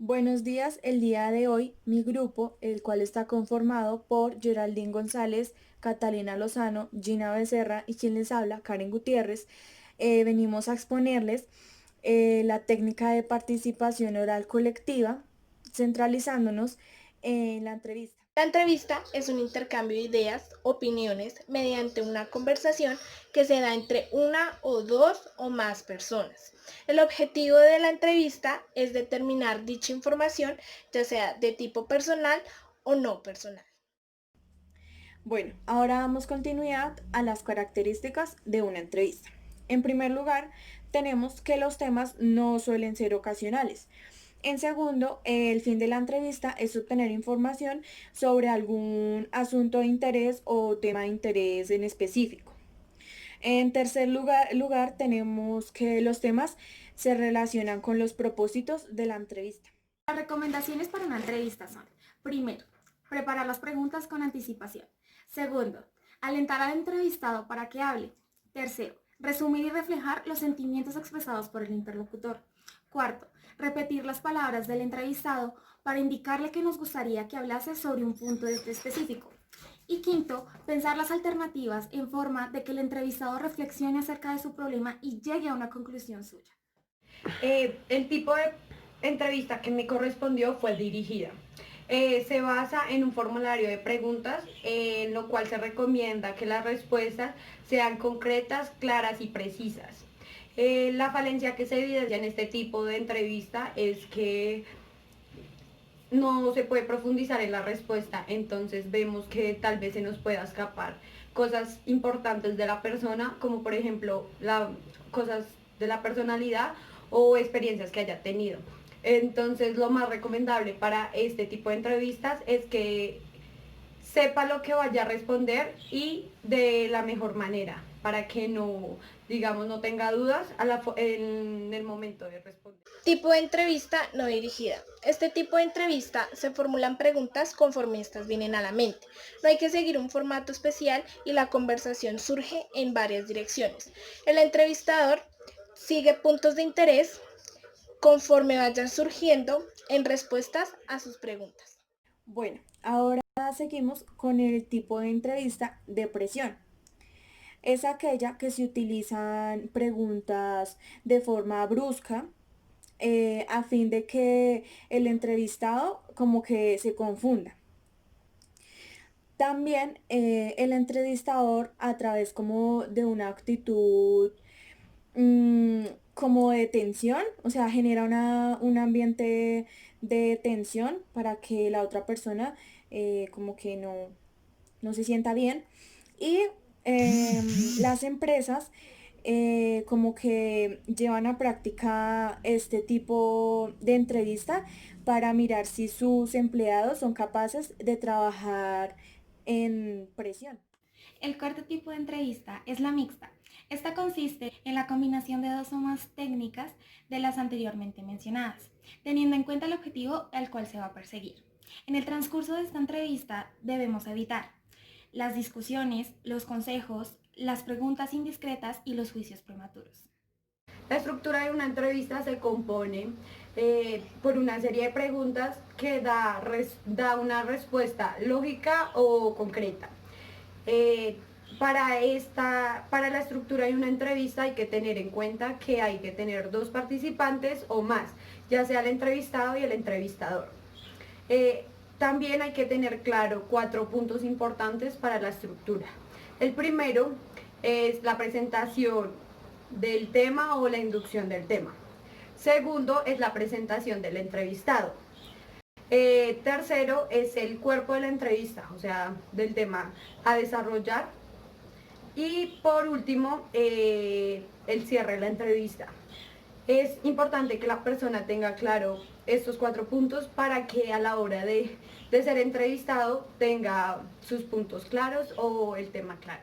Buenos días, el día de hoy mi grupo, el cual está conformado por Geraldine González, Catalina Lozano, Gina Becerra y quien les habla, Karen Gutiérrez, venimos a exponerles la técnica de participación oral colectiva, centralizándonos en la entrevista. La entrevista es un intercambio de ideas, opiniones, mediante una conversación que se da entre una o dos o más personas. El objetivo de la entrevista es determinar dicha información, ya sea de tipo personal o no personal. Bueno, ahora damos continuidad a las características de una entrevista. En primer lugar, tenemos que los temas no suelen ser ocasionales. En segundo, el fin de la entrevista es obtener información sobre algún asunto de interés o tema de interés en específico. En tercer lugar, tenemos que los temas se relacionan con los propósitos de la entrevista. Las recomendaciones para una entrevista son: primero, preparar las preguntas con anticipación. Segundo, alentar al entrevistado para que hable. Tercero, resumir y reflejar los sentimientos expresados por el interlocutor. Cuarto, repetir las palabras del entrevistado para indicarle que nos gustaría que hablase sobre un punto específico. Y quinto, pensar las alternativas en forma de que el entrevistado reflexione acerca de su problema y llegue a una conclusión suya. El tipo de entrevista que me correspondió fue dirigida. Se basa en un formulario de preguntas en lo cual se recomienda que las respuestas sean concretas, claras y precisas. La falencia que se evidencia en este tipo de entrevista es que no se puede profundizar en la respuesta, entonces vemos que tal vez se nos pueda escapar cosas importantes de la persona, como por ejemplo cosas de la personalidad o experiencias que haya tenido. Entonces lo más recomendable para este tipo de entrevistas es que sepa lo que vaya a responder y de la mejor manera, para que no, digamos, no tenga dudas en el momento de responder. Tipo de entrevista no dirigida. Este tipo de entrevista se formulan preguntas conforme estas vienen a la mente. No hay que seguir un formato especial y la conversación surge en varias direcciones. El entrevistador sigue puntos de interés conforme vayan surgiendo en respuestas a sus preguntas. Bueno, ahora seguimos con el tipo de entrevista de presión. Es aquella que se utilizan preguntas de forma brusca a fin de que el entrevistado como que se confunda. También el entrevistador a través como de una actitud mm, como de tensión, o sea, genera un ambiente de tensión para que la otra persona como que no se sienta bien. Y em, las empresas como que llevan a práctica este tipo de entrevista para mirar si sus empleados son capaces de trabajar en presión. El cuarto tipo de entrevista es la mixta. Esta consiste en la combinación de dos o más técnicas de las anteriormente mencionadas, teniendo en cuenta el objetivo al cual se va a perseguir. En el transcurso de esta entrevista debemos evitar las discusiones, los consejos, las preguntas indiscretas y los juicios prematuros. La estructura de una entrevista se compone por una serie de preguntas que da una respuesta lógica o concreta. Eh, para la estructura de una entrevista hay que tener en cuenta que hay que tener dos participantes o más, ya sea el entrevistado y el entrevistador. Eh, También hay que tener claro cuatro puntos importantes para la estructura. El primero es la presentación del tema o la inducción del tema. Segundo es la presentación del entrevistado. Tercero es el cuerpo de la entrevista, o sea, del tema a desarrollar. Y por último, el cierre de la entrevista. Es importante que la persona tenga claro estos cuatro puntos para que a la hora de ser entrevistado tenga sus puntos claros o el tema claro.